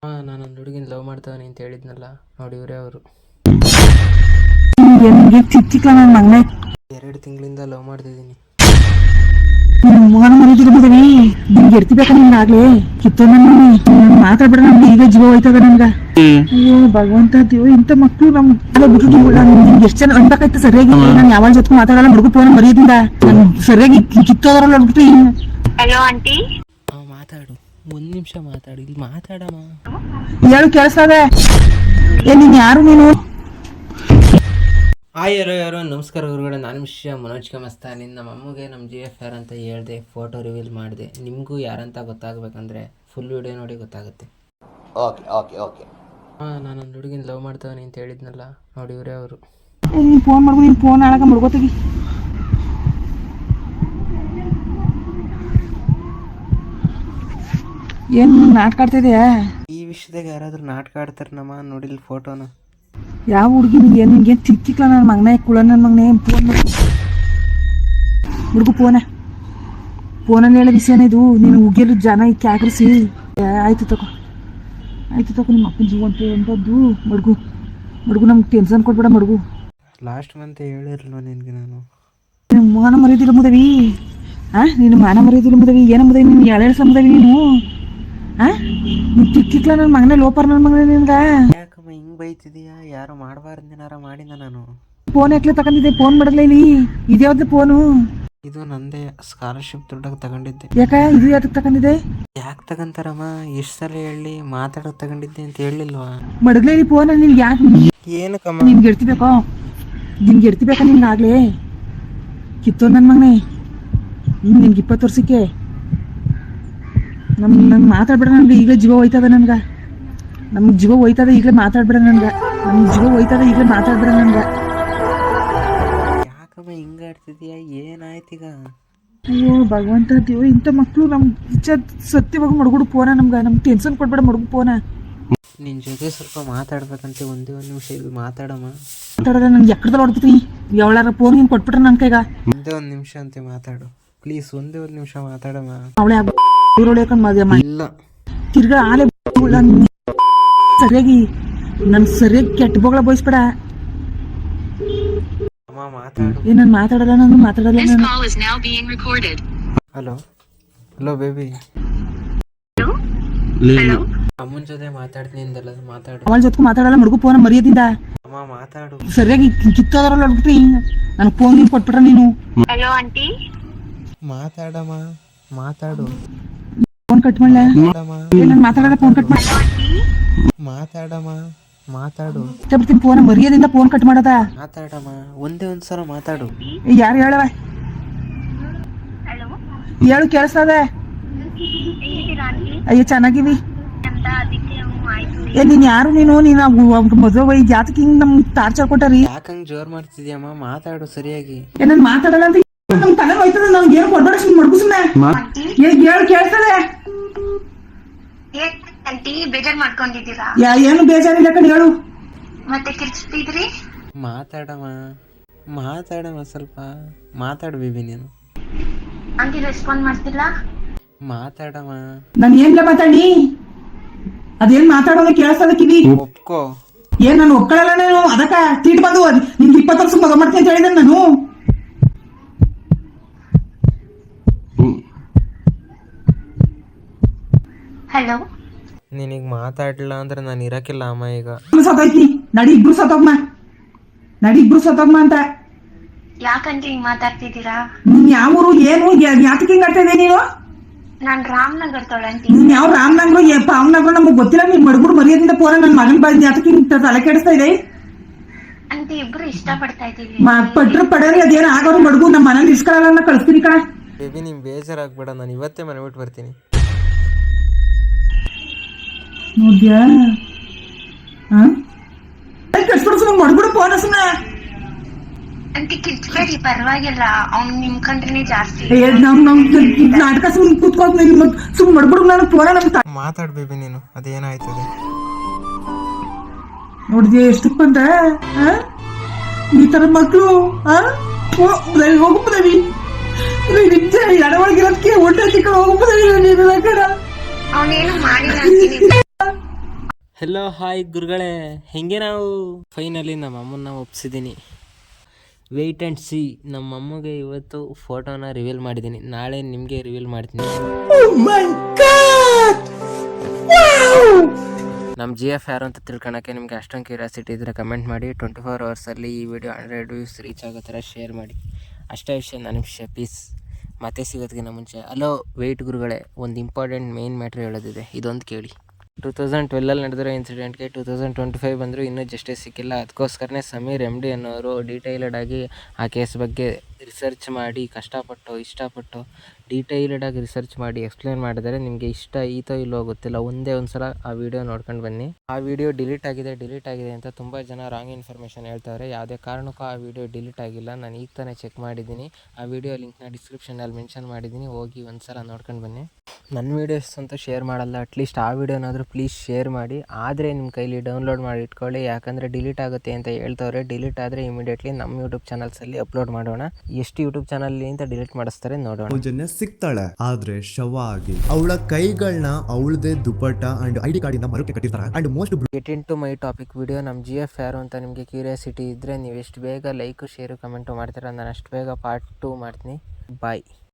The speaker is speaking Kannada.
ನಾನೊಂದು ಹುಡುಗಿನ ಲವ್ ಮಾಡ್ತಾವನಿ ಅಂತ ಹೇಳಿದ್ನಲ್ಲ, ನೋಡಿ ಇವರೇ ಅವರು. ಚಿಕ್ಕ ನನ್ನ ಮಗನೇ 2 ತಿಂಗಳಿಂದ ಲವ್ ಮಾಡ್ತಿದ್ದೀನಿ. ಮಗನ ಮರಿದಿರ್ಬೋದವಿ ನಿಮ್ಗೆ ಎರ್ತಿಬೇಕ ನಿಮ್ಗೆ ಆಗ್ಲೇ ಕಿತ್ತೋ ಮಾತಾಡ್ಬೇಡ. ನಮ್ಗೆ ಈಗ ಜೀವ ಹೋಯ್ತದ ನಮ್ಗ. ಅಯ್ಯೋ ಭಗವಂತ ದೇವ, ಇಂಥ ಮಕ್ಳು ನಮ್ ಬಿಟ್ಟು ಎಷ್ಟು ಜನ ಅನ್ಬೇಕಾಯ್ತು ಸರಿಯಾಗಿ. ನಾನು ಯಾವಾಗ ಜೊತೆ ಮಾತಾಡಲ್ಲ, ಹುಡುಗ ಫೋನ್ ಮರಿಯೋದ್ರಿಂದ ನಾನು ಸರಿಯಾಗಿ ಕಿತ್ತೋದ್ರಲ್ಲ ಅಂದ್ಬಿಟ್ಟು. Hello aunty. ಮಾತಾಡು, 1 ನಿಮಿಷ ಮಾತಾಡು, ಇಲ್ಲಿ ಮಾತಾಡಮ್ಮ. ಹೇಳು ಕೇಳಿಸ್ತದೆ. ನೀನ್ ಯಾರು ನೀನು? ಯಾರೋ ನಮಸ್ಕಾರ ಗುರುಗಳೇ, ನಾನು ಮನೋಜ್ ಮಸ್ತಾನಿ. ನಮ್ಮ ಅಮ್ಮಗೆ ನಮ್ಮ GFR ಅಂತ ಹೇಳಿದೆ, ಫೋಟೋ ರಿವೀಲ್ ಮಾಡಿದೆ. ನಿಮಗೂ ಯಾರಂತ ಗೊತ್ತಾಗಬೇಕಂದ್ರೆ ಫುಲ್ ವಿಡಿಯೋ ನೋಡಿ ಗೊತ್ತಾಗುತ್ತೆ. ನಾನೊಂದು ಹುಡುಗಿನ ಲವ್ ಮಾಡ್ತಾವನಿ ಅಂತ ಹೇಳಿದ್ನಲ್ಲ, ನೋಡಿ ಇವರೇ ಅವರು. ನೀನು ಫೋನ್ ಮಾಡ್ಬೋದು, ನೀನು ಫೋನ್ ಹಾಳಾಗ ಮುಡ್ಗೋತಗಿ. ಏನು ನಾಟಕ ಆಡ್ತಾ ಇದೆಯಾ? ಈ ವಿಷಯದಾಗ ಯಾರಾದರೂ ನಾಟಕ ಆಡ್ತಾರೆ ನಮ್ಮ ನೋಡಿಲ್ಲ ಫೋಟೋನ. ಯಾವ ಹುಡುಗಿ ನಿಂಗೆ ನಿಂಗೆ ತಿಕ್ತಿಕ್ಲ ನನ್ನ ಮಗನೇ ಕುಳ ನನ್ನ ಮಗನೇ. ಫೋನ್ ಹುಡುಗು ಫೋನಲ್ಲಿ ಹೇಳೋ ವಿಷಯನೇ ಇದು. ನೀನು ಉಗಿಯಲು ಜನ ಈ ಕ್ಯಾಕ್ರಿಸಿ. ಆಯ್ತು ತಗೋ ನಿಮ್ಮ ಅಪ್ಪನ ಜೀವ ಅಂತದ್ದು. ಮಡ್ಗು ನಮ್ಗೆ ಟೆನ್ಷನ್ ಕೊಡ್ಬೇಡ ಮಡ್ಗು. ಲಾಸ್ಟ್ ಮಂತ್ ಹೇಳಿರಲ್ವ ನಿನಗೆ ನಾನು. ಮಾನ ಮರ್ಯಾದಿಲ್ಲ ಮುದವಿ. ನೀನು ಮಾನ ಮರ್ಯಾದಿಲ್ಲ ಮುದವಿ. ಏನೋ ಮುದವಿ ನೀನು ಎಳೆಸ ಮುದವಿ ನೀನು. ನೀನು ತಿಕ್ತಿಕ್ಲ ನನ್ನ ಮಗನೇ ಲೋಪರ್ ನನ್ನ ಮಗನೇ ನಿನ್ಗ. ಯಾಕಮ್ಮ ಹಿಂಗೆ ಬೈತಿದೀಯಾ? ಯಾರೋ ಮಾಡಬಾರ್ದೇನಾರ ಮಾಡಿದ ನಾನು. ಫೋನ್ ಯಾಕೆ ತಗೊಂಡಿದ್ದೆ? ಫೋನ್ ಮಾಡಲ್ಲ ಇಲ್ಲಿ. ಇದ್ಯಾವ್ದು ಫೋನು? ಇದು ನಂದೇ, ಸ್ಕಾಲರ್ಶಿಪ್ ದುಡ್ಡಾಗ ತಗೊಂಡಿದ್ದೆ. ಯಾಕ ಇದು ಯಾಕೆ ತಗೊಂಡಿದ್ದೆ? ಯಾಕೆ ತಗೊಂತಾರಮ್ಮ? ಎಷ್ಟು ಸಲ ಹೇಳಿ ಮಾತಾಡೋದು ತಗೊಂಡಿದ್ದೆ ಅಂತ ಹೇಳಿಲ್ವಾ? ಮಡಗ್ಲೇ ಇಲ್ಲಿ ಫೋನ್. ನಿನ್ಗೆ ಯಾಕೆ ಏನಕ್ಕಮ್ಮ? ನಿನ್ಗೆ ಎಡ್ತಿಬೇಕಾ ನಿನ್ಗೆ ಆಗ್ಲೇ ಕಿತ್ತೋ ನನ್ನ ಮಗನೇ. ನಿನ್ಗೆ 20 ವರ್ಷಕ್ಕೆ ನಂಗೆ ಮಾತಾಡ್ಬೇಡ. ನನ್ಗೆ ಈಗಲೇ ಜೀವ ಹೋಯ್ತದ. ನಮ್ಗೆ ಜೀವ ಹೋಯ್ತದ ಈಗಲೇ ಮಾತಾಡ್ಬೇಡ. ನಮ್ಗೆ ಜೀವ ಹೋಯ್ತದ ಈಗಲೇ ಮಾತಾಡ್ಬೇಡ. ಯಾಕಮ್ಮ ಹಿಂಗೆ ಆಡ್ತಿದ್ಯಾ? ಏನಾಯ್ತೀಗ? ಅಯ್ಯೋ ಭಗವಂತ ದೇವ, ಇಂಥ ಮಕ್ಕಳು ನಮ್ಮ ಸತ್ಯವಾಗಿ ಮಡ್ಗುಡು ಫೋನ. ನಮ್ಗೆ ಟೆನ್ಷನ್ ಕೊಡ್ಬೇಡ ಮಡ್ಗು ಫೋನ. ನಿನ್ನ ಜೊತೆ ಸ್ವಲ್ಪ ಮಾತಾಡ್ಬೇಕಂತೆ. ಒಂದೇ 1 ನಿಮಿಷ ಇಲ್ಲಿ ಮಾತಾಡಮ್ಮ. ಮಾತಾಡೋದ ನನ್ಗೆ ಎಕ್ಕಡದಲ್ಲಿ ಹೊಡ್ಬಿಟ್ರಿ. ಯಾವಳಾರ ಫೋನ್ ಹಿಂಗೆ ಕೊಟ್ಬಿಟ್ರೆ ನನ್ನ ಕೈಗ. ಒಂದೇ 1 ನಿಮಿಷ ಅಂತೆ ಮಾತಾಡು ಪ್ಲೀಸ್. ಒಂದೇ 1 ನಿಮಿಷ ಮಾತಾಡಮ್ಮ. ಅವಳೆ ಊರೊಳಕಂಡು ಮದುವೆ ಇಲ್ಲ ತಿರ್ಗಾ ಆಲೆ ಸರಿಯಾಗಿ ಸರಿಯಾಗಿ ಕೆಟ್ಟ ಬೋಗಳ ಬೋಯಿಸ್ಬೇಡ. ಅಮ್ಮ ಮಾತಾಡು. ನಾನು ಮಾತಾಡಲ್ಲ. Hello baby. ಅಮ್ಮನ ಜೊತೆ ಮಾತಾಡ್ತೀನಿ ಅಂದಲ್ಲ, ಮಾತಾಡು. ಅವಳ ಜೊತೆ ಮಾತಾಡಲ್ಲ ಮಡ್ಗು ಫೋನ್ ಮರ್ಯಾದಿಂದ. ಅಮ್ಮ ಮಾತಾಡು. ಸರಿಯಾಗಿ ಕಿತ್ತೋದ್ರಲ್ಲ ಅಂದ್ಬಿಟ್ಟು ನನಗೆ ಫೋನ್ ನೀನು ಕೊಟ್ಬಿಟ್ರ ನೀನು. Hello aunty. ಮಾತಾಡಮ್ಮ, ಮಾತಾಡು. ಫೋನ್ ಕಟ್ ಮಾಡಲ. ನಾನು ಮಾತಾಡಲ್ಲ, ಫೋನ್ ಕಟ್ ಮಾಡ. ಮಾತಾಡಮ್ಮ, ಮಾತಾಡು. ಬರ್ತೀನಿ ಫೋನ್ ಮರ್ಯಾದಿಂದ ಫೋನ್ ಕಟ್ ಮಾಡದ. ಮಾತಾಡಮ್ಮ, ಒಂದೇ ಒಂದ್ಸಲ ಮಾತಾಡು. ಯಾರು ಹೇಳವ? ಹೇಳು ಕೇಳಿಸ್ತದೆ. ಅಯ್ಯೋ ಚೆನ್ನಾಗಿವಿ. ನೀನ್ ಯಾರು? ನೀನು ಮದುವೆ ವೈ ಜಾತಕ್ಕೆ ಹಿಂಗ್ ನಮ್ ಟಾರ್ಚರ್ ಕೊಟ್ಟಾರಿ. ಯಾಕಂಗ್ ಜೋರ್ ಮಾಡ್ತಿದ್ಯಮ್ಮ? ಮಾತಾಡು ಸರಿಯಾಗಿ. ನಾನು ಮಾತಾಡಲ್ಲ ಅಂತ ನಮ್ ತಲೆ ಹೋಯ್ತದ. ನನ್ಗೆ ಏನು ಕೊಡ್ಬೇಡ, ಸುಮ್ಮನೆ ಮಡ್ಗು ಸುಮ್ಮನೆ. ಹೇಳು ಕೇಳ್ತದೆ. ಬೇಜಾರ್ ಮಾಡ್ಕೊಂಡಿದ್ದೀರಾ? ಏನು ಬೇಜಾರಿಲ್ಲ ಕಣ್, ಹೇಳು. ಮತ್ತೆ ಕಿರ್ಚ್ತಿದ್ರಿ? ಮಾತಾಡಮ್ಮ ಸ್ವಲ್ಪ ಮಾತಾಡು ಬೇಬಿ. ನೀನು ಆಂಟಿ ರೆಸ್ಪಾಂಡ್ ಮಾಡ್ತಿಲ್ಲ. ಮಾತಾಡಮ್ಮ. ನಾನು ಏನ್ಲ ಮಾತಾಡಿ? ಅದೇನ್ ಮಾತಾಡೋದು ಕೇಳಿಸ್ತದ ಕಿವಿ. ಒಪ್ಕೋ. ನಾನು ಒಪ್ಕೊಳ್ಳಲ್ಲ. ನಾನು ಅದಕ್ಕ ತೀಟ್ ಬಂದು ನಿಮ್ಗೆ 20 ವರ್ಷ ಮಗ ಮಾಡ್ತೀನಿ ಅಂತ ಹೇಳಿದೆ ನಾನು. ಹಲೋ. ನಿನಗೆ ಮಾತಾಡ್ಲಿಲ್ಲ ಅಂದ್ರೆ ನಾನು ಇರಕ್ಕಿಲ್ಲ ಅಮ್ಮ. ಈಗ ಸತ್ತೋಯ್ತಿ. ನಡಿ ಇಬ್ರು ಸತ್ತೋಗ್ಮ ಅಂತ. ಯಾಕಂತ ಹಿಂಗ್ ಮಾತಾಡ್ತಿದ್ದೀರಾ? ನೀನ್ ಯಾವ ಊರು? ಏನು ಯಾತಕ್ಕೆ ಹಿಂಗ್ ಆಡ್ತಾ ಇದೆ ನೀನು? ನಾನ್ ರಾಮನಗರ್ ತೊಳಂತಿ. ನೀನ್ ಯಾವ ರಾಮನಗರ ಪಾವನಗರ ನಮಗ್ ಗೊತ್ತಿಲ್ಲ. ನೀನ್ ಮಡ್ಗುರು ಮರ್ಯಾದಿಂದ ಫೋನ ನನ್ನ ಮಗನ್ ಬಾಯ್ದು ಯಾತಕ್ಕೆ ತಲೆ ಕೆಡಿಸ್ತಾ ಇದೆ? ಅಂತ ಇಬ್ರು ಇಷ್ಟಪಡ್ತಾ ಇದ್ದೀವಿ. ಪಟ್ರು ಪಡರಿ ಅದೇನು ಆಗೋರು ಮಡ್ಗು ನಮ್ಮ ಮನೇಲಿ ಇಸ್ಕೊಳ್ಳಲ್ಲ. ಕಳಿಸ್ತೀನಿ ಕಣ ಬೇಬಿ. ನಿಮ್ ಬೇಜಾರಾಗ್ಬೇಡ, ನಾನು ಇವತ್ತೇ ಮನೆ ಬಿಟ್ಟು ಬರ್ತೀನಿ. ನೋಡ್ಯಾ? ಕಳ್ಸ್ಬಿಡು ಮಡ್ಗುಡು ಫೋನ ಸುಮ್ಮನೆ. ಅಂತ ಕಿರ್ಚ್ಬೇಡಿ, ಪರವಾಗಿಲ್ಲ. ಅವ್ನು ನಿಮ್ ಕಂಡ್ರೆ ಜಾಸ್ತಿ. ನಾಟಕ ಸುಮ್ಮನೆ ಕೂತ್ಕೋದ್ ಸುಮ್ ಮಡ್ಬಿಡು. ನಾನು ಫೋನ ಮಾತಾಡ್ ಬೇಬಿ. ನೀನು ಅದೇನಾಯ್ತದೆ ನೋಡಿದ್ಯಾ ಎಷ್ಟಕ್ ಬಂದ? ಈ ತರ ಮಕ್ಳು ಹೋಗ್ಬೋದವಿ. ನಿಜ ಎಡವಳಗಿರೋದಕ್ಕೆ ಹೊಟ್ಟೆ ಚಿಕ್ಕ ಹೋಗ್ಬೋದವಿ. ನೀನು ಕಡ ಅವನೇನು ಮಾಡಿಲ್ಲ ಅಂತೀನಿ. ಹೆಲೋ ಹಾಯ್ ಗುರುಗಳೇ, ಹೆಂಗೆ ನಾವು ಫೈನಲಿ ನಮ್ಮ ಅಮ್ಮನ್ನ ಒಪ್ಸಿದ್ದೀನಿ. Weight and C. ನಮ್ಮ ಅಮ್ಮಗೆ ಇವತ್ತು ಫೋಟೋನ ರಿವೀಲ್ ಮಾಡಿದ್ದೀನಿ, ನಾಳೆ ನಿಮಗೆ ರಿವೀಲ್ ಮಾಡ್ತೀನಿ. ನಮ್ಮ GF ಯಾರು ಅಂತ ತಿಳ್ಕೊಳಕ್ಕೆ ನಿಮಗೆ ಅಷ್ಟೊಂದು ಕ್ಯೂರಿಯಾಸಿಟಿ ಇದ್ದರೆ ಕಮೆಂಟ್ ಮಾಡಿ. 24 ಅವರ್ಸಲ್ಲಿ ಈ ವಿಡಿಯೋ 100 ವ್ಯೂಸ್ ರೀಚ್ ಆಗೋ ಥರ ಶೇರ್ ಮಾಡಿ. ಅಷ್ಟೇ ವಿಷಯ, ನನ್ನ ವಿಷಯ. ಪೀಸ್. ಮತ್ತೆ ಸಿಗೋದಕ್ಕಿಂತ ಮುಂಚೆ ಹಲೋ ವೆಯ್ಟ್ ಗುರುಗಳೇ, ಒಂದು ಇಂಪಾರ್ಟೆಂಟ್ ಮೇನ್ ಮ್ಯಾಟ್ರ್ ಹೇಳೋದಿದೆ, ಇದೊಂದು ಕೇಳಿ. 2012 ನಡೆದಿರೋ ಇನ್ಸಿಡೆಂಟ್ಗೆ 2025 ಬಂದರೂ ಇನ್ನೂ ಜಸ್ಟಿಸ್ ಸಿಕ್ಕಿಲ್ಲ. ಅದಕ್ಕೋಸ್ಕರನೇ ಸಮೀರ್ MD ಅನ್ನೋರು ಡೀಟೈಲ್ಡ್ ಆಗಿ ಆ ಕೇಸ್ ಬಗ್ಗೆ ರಿಸರ್ಚ್ ಮಾಡಿ ಕಷ್ಟಪಟ್ಟು ಇಷ್ಟಪಟ್ಟು ಡೀಟೈಲ್ಡಾಗಿ ರಿಸರ್ಚ್ ಮಾಡಿ ಎಕ್ಸ್ಪ್ಲೇನ್ ಮಾಡಿದರೆ ನಿಮಗೆ ಇಷ್ಟ ಈತೋ ಇಲ್ಲೋ ಗೊತ್ತಿಲ್ಲ. ಒಂದೇ ಒಂದು ಸಲ ಆ ವಿಡಿಯೋ ನೋಡ್ಕೊಂಡು ಬನ್ನಿ. ಆ ವಿಡಿಯೋ ಡಿಲೀಟ್ ಆಗಿದೆ ಅಂತ ತುಂಬ ಜನ ರಾಂಗ್ ಇನ್ಫಾರ್ಮೇಷನ್ ಹೇಳ್ತಾರೆ. ಯಾವುದೇ ಕಾರಣಕ್ಕೂ ಆ ವಿಡಿಯೋ ಡಿಲೀಟ್ ಆಗಿಲ್ಲ. ನಾನು ಈಗ ತಾನೇ ಚೆಕ್ ಮಾಡಿದ್ದೀನಿ. ಆ ವಿಡಿಯೋ ಲಿಂಕ್ನ ಡಿಸ್ಕ್ರಿಪ್ಷನಲ್ಲಿ ಮೆನ್ಷನ್ ಮಾಡಿದ್ದೀನಿ, ಹೋಗಿ ಒಂದು ಸಲ ನೋಡ್ಕೊಂಡು ಬನ್ನಿ. ನನ್ನ ವೀಡಿಯೋಸ್ ಅಂತೂ ಶೇರ್ ಮಾಡಲ್ಲ, ಅಟ್ಲೀಸ್ಟ್ ಆ ವಿಡಿಯೋನಾದರೂ ಪ್ಲೀಸ್ ಶೇರ್ ಮಾಡಿ. ಆದರೆ ನಿಮ್ಮ ಕೈಲಿ ಡೌನ್ಲೋಡ್ ಮಾಡಿ ಇಟ್ಕೊಳ್ಳಿ, ಯಾಕಂದರೆ ಡಿಲೀಟ್ ಆಗುತ್ತೆ ಅಂತ ಹೇಳ್ತವ್ರೆ. ಡಿಲೀಟ್ ಆದರೆ ಇಮಿಡಿಯೇಟ್ಲಿ ನಮ್ಮ ಯೂಟ್ಯೂಬ್ ಚಾನಲ್ಸಲ್ಲಿ ಅಪ್ಲೋಡ್ ಮಾಡೋಣ. ಎಷ್ಟು ಯೂಟ್ಯೂಬ್ ಚಾನಲ್ ಅಂತ ಡಿಲೀಟ್ ಮಾಡಿಸ್ತಾರೆ ನೋಡೋಣ. ಸೌಜನ್ಯ ಸಿಗ್ತಾಳೆ, ಆದ್ರೆ ಶವ ಆಗಿ. ಅವಳ ಕೈಗಳನ್ನ ಅವಳದೇ ದುಪ್ಪಟ್ಟ ಅಂಡ್ ID ಕಾರ್ಡ್ ಇಂದ ಮರಕ್ಕೆ ಕಟ್ಟಿರ್ತಾರೆ. And most get into my topic video. ನಮ್ಮ GF ಯಾರು ಅಂತ ನಿಮಗೆ ಕ್ಯೂರಿಯಾಸಿಟಿ ಇದ್ದರೆ ನೀವು ಎಷ್ಟು ಬೇಗ ಲೈಕು ಶೇರು ಕಮೆಂಟು ಮಾಡ್ತೀರಾ, ನಾನು ಅಷ್ಟು ಬೇಗ ಪಾರ್ಟ್ 2 ಮಾಡ್ತೀನಿ. ಬಾಯ್.